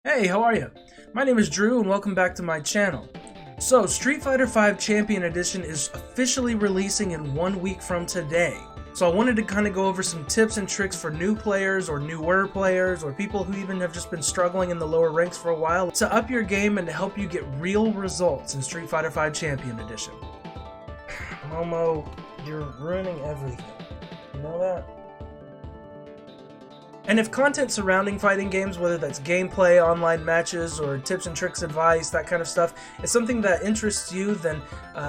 Hey, how are you? My name is Drew and welcome back to my channel. So, Street Fighter V Champion Edition is officially releasing in 1 week from today. So I wanted to kind of go over some tips and tricks for new players or newer players or people who even have just been struggling in the lower ranks for a while to up your game and to help you get real results in Street Fighter V Champion Edition. Momo, you're ruining everything. You know that? And if content surrounding fighting games, whether that's gameplay, online matches, or tips and tricks advice, that kind of stuff, is something that interests you, then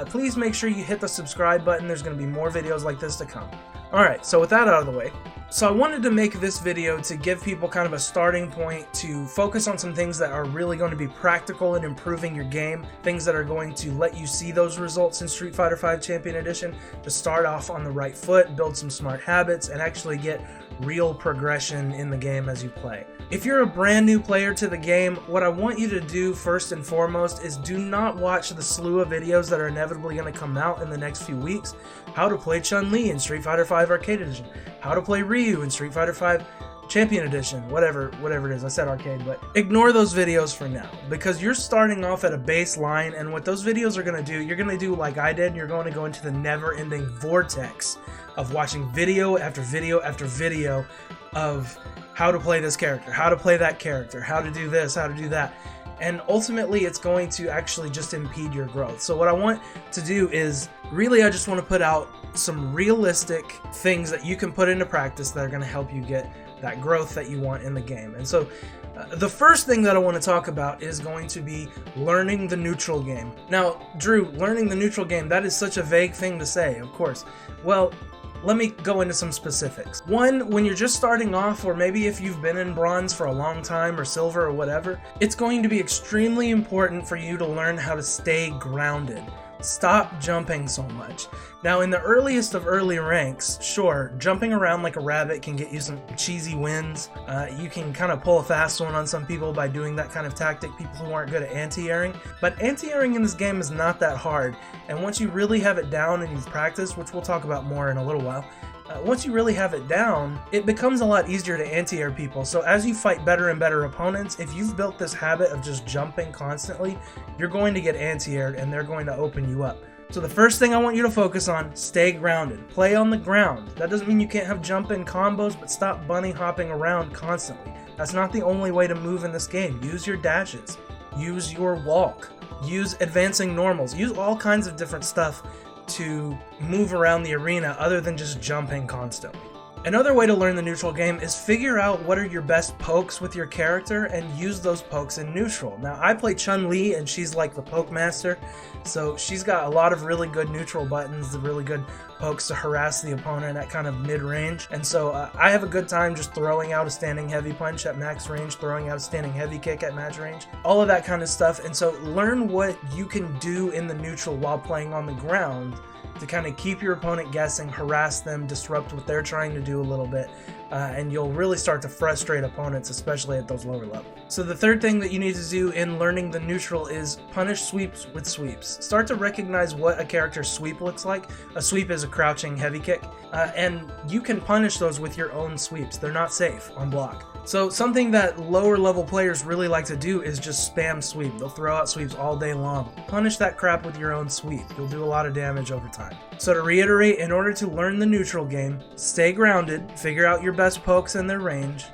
please make sure you hit the subscribe button. There's going to be more videos like this to come. Alright, so with that out of the way, so I wanted to make this video to give people kind of a starting point to focus on some things that are really going to be practical in improving your game, things that are going to let you see those results in Street Fighter V Champion Edition, to start off on the right foot, build some smart habits, and actually get real progression in the game as you play. If you're a brand new player to the game, what I want you to do first and foremost is do not watch the slew of videos that are inevitably going to come out in the next few weeks. How to play Chun-Li in Street Fighter V Arcade Edition, how to play Ryu in Street Fighter V Champion Edition, whatever it is. I said arcade, but ignore those videos for now, because you're starting off at a baseline, and what those videos are going to do, you're going to do like I did, and you're going to go into the never-ending vortex of watching video after video after video of how to play this character, how to play that character, how to do this, how to do that. And ultimately, it's going to actually just impede your growth. So what I want to do is, really, I just want to put out some realistic things that you can put into practice that are going to help you get that growth that you want in the game. And so the first thing that I want to talk about is going to be learning the neutral game. Now, Drew, learning the neutral game, that is such a vague thing to say, of course. Well, let me go into some specifics. One, when you're just starting off, or maybe if you've been in bronze for a long time, or silver, or whatever, it's going to be extremely important for you to learn how to stay grounded. Stop jumping so much. Now, in the earliest of early ranks, sure, jumping around like a rabbit can get you some cheesy wins. You can kind of pull a fast one on some people by doing that kind of tactic, people who aren't good at anti-airing. But anti-airing in this game is not that hard, and once you really have it down and you've practiced, which we'll talk about more in a little while, once you really have it down, it becomes a lot easier to anti-air people. So as you fight better and better opponents, if you've built this habit of just jumping constantly, you're going to get anti-aired and they're going to open you up. So the first thing I want you to focus on, stay grounded. Play on the ground. That doesn't mean you can't have jump-in combos, but stop bunny hopping around constantly. That's not the only way to move in this game. Use your dashes. Use your walk. Use advancing normals. Use all kinds of different stuff to move around the arena other than just jumping constantly. Another way to learn the neutral game is figure out what are your best pokes with your character and use those pokes in neutral. Now, I play Chun-Li and she's like the poke master, so she's got a lot of really good neutral buttons, the really good pokes to harass the opponent at kind of mid-range, and so I have a good time just throwing out a standing heavy punch at max range, throwing out a standing heavy kick at match range, all of that kind of stuff. And so learn what you can do in the neutral while playing on the ground to kind of keep your opponent guessing, harass them, disrupt what they're trying to do a little bit, and you'll really start to frustrate opponents, especially at those lower levels. So the third thing that you need to do in learning the neutral is punish sweeps with sweeps. Start to recognize what a character's sweep looks like. A sweep is a crouching heavy kick, and you can punish those with your own sweeps. They're not safe on block. So something that lower level players really like to do is just spam sweep. They'll throw out sweeps all day long. Punish that crap with your own sweep. You'll do a lot of damage over time. So to reiterate, in order to learn the neutral game, stay grounded, figure out your best pokes and their range,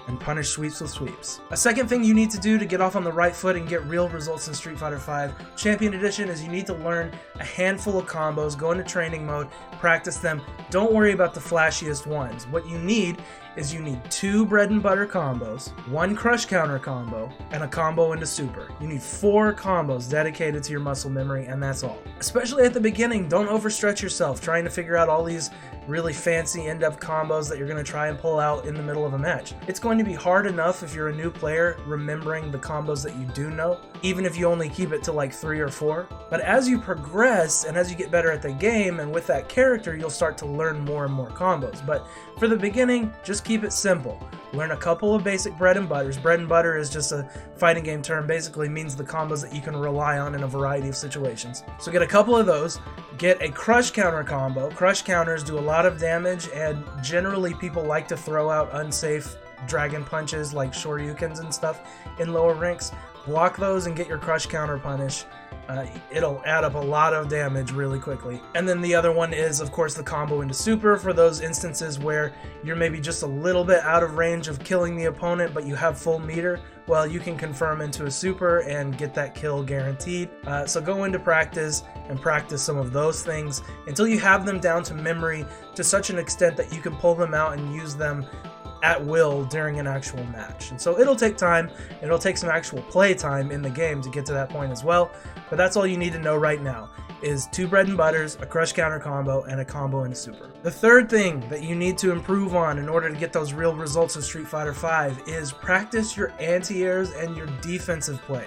and punish sweeps with sweeps. A second thing you need to do to get off on the right foot and get real results in Street Fighter V Champion Edition is you need to learn a handful of combos, go into training mode, practice them. Don't worry about the flashiest ones. What you need is you need 2 bread and butter combos, 1 crush counter combo, and a combo into super. You need 4 combos dedicated to your muscle memory, and that's all. Especially at the beginning, don't overstretch yourself trying to figure out all these really fancy in-depth combos that you're going to try and pull out in the middle of a match. It's going to be hard enough if you're a new player remembering the combos that you do know, even if you only keep it to like 3 or 4. But as you progress and as you get better at the game and with that character, you'll start to learn more and more combos. But for the beginning, just keep it simple. Learn a couple of basic bread and butters. Bread and butter is just a fighting game term, basically means the combos that you can rely on in a variety of situations. So get a couple of those, get a crush counter combo. Crush counters do a lot of damage, and generally people like to throw out unsafe dragon punches like shoryukens and stuff in lower ranks. Block those and get your crush counter punish. It'll add up a lot of damage really quickly. And then the other one is, of course, the combo into super for those instances where you're maybe just a little bit out of range of killing the opponent, but you have full meter. Well, you can confirm into a super and get that kill guaranteed. So go into practice and practice some of those things until you have them down to memory to such an extent that you can pull them out and use them at will during an actual match. And so it'll take time, it'll take some actual play time in the game to get to that point as well, but that's all you need to know right now is 2 bread and butters, a crush counter combo, and a combo into super. The third thing that you need to improve on in order to get those real results in Street Fighter V is practice your anti-airs and your defensive play.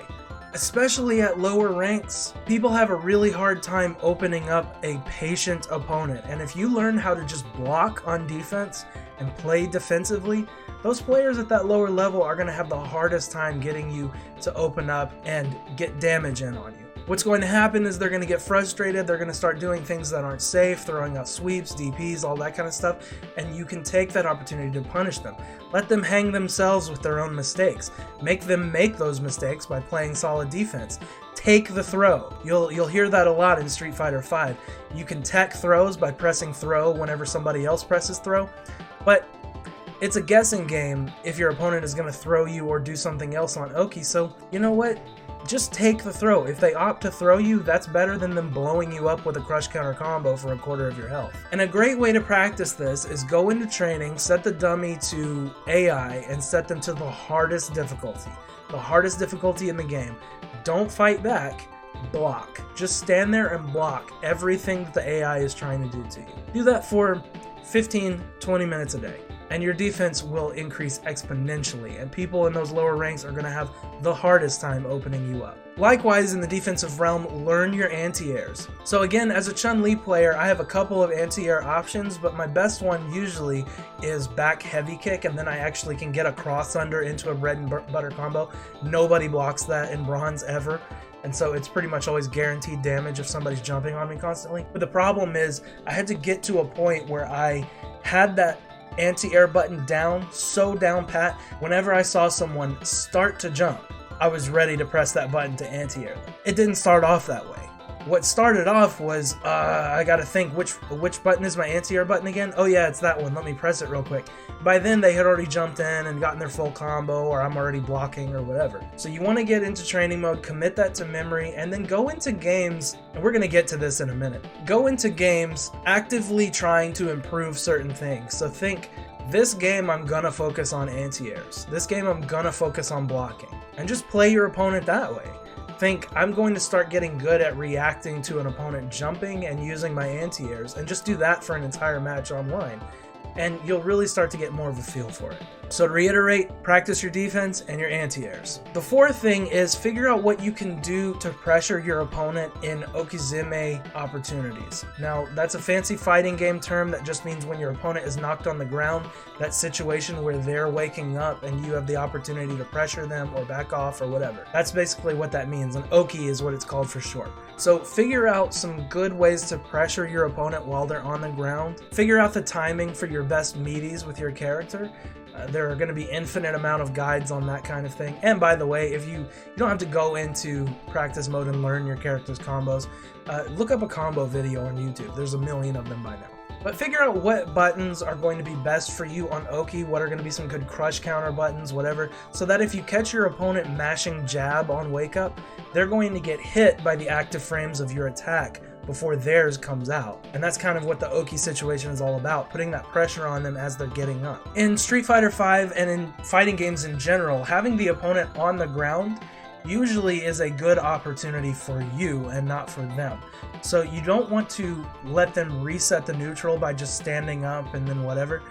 Especially at lower ranks, people have a really hard time opening up a patient opponent, and if you learn how to just block on defense and play defensively, those players at that lower level are going to have the hardest time getting you to open up and get damage in on you. What's going to happen is they're going to get frustrated, they're going to start doing things that aren't safe, throwing out sweeps, DPs, all that kind of stuff, and you can take that opportunity to punish them. Let them hang themselves with their own mistakes. Make them make those mistakes by playing solid defense. Take the throw. You'll hear that a lot in Street Fighter V. You can tech throws by pressing throw whenever somebody else presses throw, but it's a guessing game if your opponent is going to throw you or do something else on Oki, so you know what? Just take the throw. If they opt to throw you, that's better than them blowing you up with a crush counter combo for a quarter of your health. And a great way to practice this is go into training, set the dummy to AI, and set them to the hardest difficulty. The hardest difficulty in the game. Don't fight back, block. Just stand there and block everything that the AI is trying to do to you. Do that for 15-20 minutes a day, and your defense will increase exponentially, and people in those lower ranks are going to have the hardest time opening you up. Likewise, in the defensive realm, learn your anti-airs. So again, as a Chun-Li player, I have a couple of anti-air options, but my best one usually is back heavy kick, and then I actually can get a cross under into a bread and butter combo. Nobody blocks that in bronze ever. And so it's pretty much always guaranteed damage if somebody's jumping on me constantly. But the problem is I had to get to a point where I had that anti-air button down, so down pat, whenever I saw someone start to jump, I was ready to press that button to anti-air them. It didn't start off that way. What started off was, I gotta think, which button is my anti-air button again? Oh yeah, it's that one, let me press it real quick. By then they had already jumped in and gotten their full combo, or I'm already blocking or whatever. So you wanna get into training mode, commit that to memory, and then go into games, and we're gonna get to this in a minute. Go into games actively trying to improve certain things. So think, this game I'm gonna focus on anti-airs. This game I'm gonna focus on blocking. And just play your opponent that way. Think, I'm going to start getting good at reacting to an opponent jumping and using my anti-airs, and just do that for an entire match online, and you'll really start to get more of a feel for it. So to reiterate, practice your defense and your anti-airs. The fourth thing is figure out what you can do to pressure your opponent in okizeme opportunities. Now, that's a fancy fighting game term that just means when your opponent is knocked on the ground, that situation where they're waking up and you have the opportunity to pressure them or back off or whatever. That's basically what that means, and oki is what it's called for short. So figure out some good ways to pressure your opponent while they're on the ground. Figure out the timing for your best meaties with your character. There are going to be infinite amount of guides on that kind of thing. And by the way, if you don't have to go into practice mode and learn your character's combos, look up a combo video on YouTube. There's a million of them by now. But figure out what buttons are going to be best for you on Oki, what are going to be some good crush counter buttons, whatever, so that if you catch your opponent mashing jab on wake up, they're going to get hit by the active frames of your attack before theirs comes out. And that's kind of what the Oki situation is all about, putting that pressure on them as they're getting up. In Street Fighter V and in fighting games in general, having the opponent on the ground usually is a good opportunity for you and not for them. So you don't want to let them reset the neutral by just standing up and then whatever.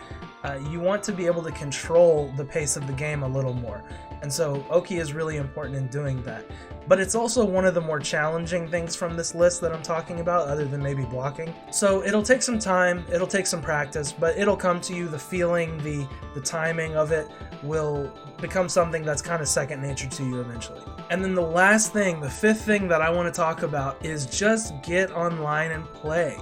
You want to be able to control the pace of the game a little more. And so Oki is really important in doing that. But it's also one of the more challenging things from this list that I'm talking about, other than maybe blocking. So it'll take some time, it'll take some practice, but it'll come to you. The feeling, the timing of it will become something that's kind of second nature to you eventually. And then the last thing, the fifth thing that I want to talk about is just get online and play.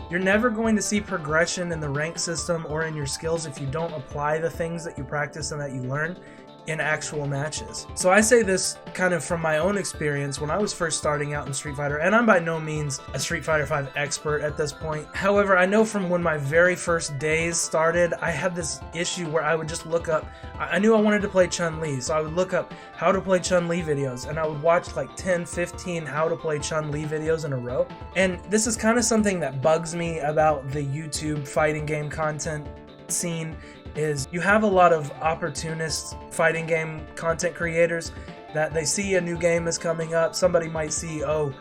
You're never going to see progression in the rank system or in your skills if you don't apply the things that you practice and that you learn in actual matches. So I say this kind of from my own experience when I was first starting out in Street Fighter, and I'm by no means a Street Fighter V expert at this point. However, I know from when my very first days started, I had this issue where I would just look up, I knew I wanted to play Chun-Li, so I would look up how to play Chun-Li videos, and I would watch like 10, 15 how to play Chun-Li videos in a row. And this is kind of something that bugs me about the YouTube fighting game content scene, is you have a lot of opportunist fighting game content creators that they see a new game is coming up. Somebody might see, oh,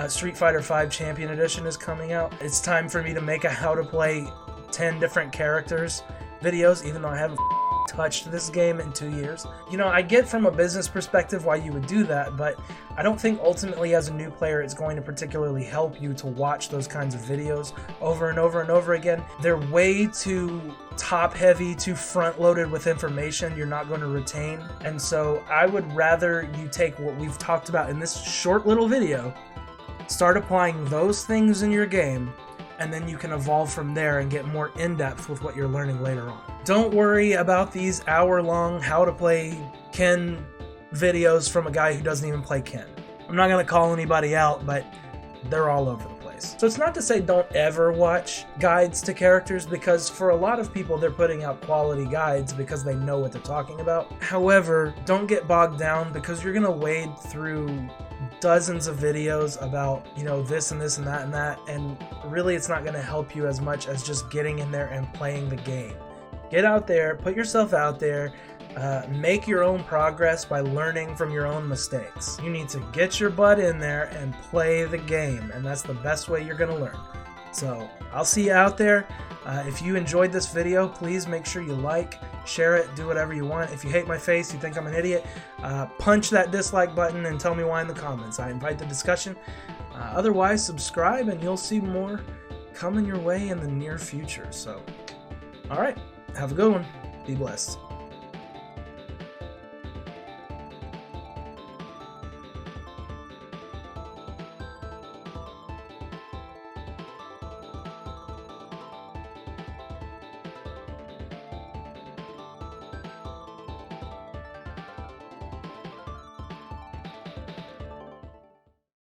Street Fighter V Champion Edition is coming out. It's time for me to make a how to play 10 different characters videos, even though I haven't touched this game in 2 years. You know, I get from a business perspective why you would do that, but I don't think ultimately as a new player it's going to particularly help you to watch those kinds of videos over and over and over again. They're way too top heavy, too front loaded with information you're not going to retain. And so I would rather you take what we've talked about in this short little video, start applying those things in your game, and then you can evolve from there and get more in-depth with what you're learning later on. Don't worry about these hour-long how to play Ken videos from a guy who doesn't even play Ken. I'm not going to call anybody out, but they're all over the place. So it's not to say don't ever watch guides to characters, because for a lot of people they're putting out quality guides because they know what they're talking about. However, don't get bogged down because you're going to wade through dozens of videos about, you know, this and this and that, and really it's not going to help you as much as just getting in there and playing the game. Get out there, put yourself out there, make your own progress by learning from your own mistakes. You need to get your butt in there and play the game, and that's the best way you're going to learn. So I'll see you out there. If you enjoyed this video, please make sure you like, share it, do whatever you want. If you hate my face, you think I'm an idiot, punch that dislike button and tell me why in the comments. I invite the discussion. Otherwise, subscribe and you'll see more coming your way in the near future. So, all right, have a good one. Be blessed.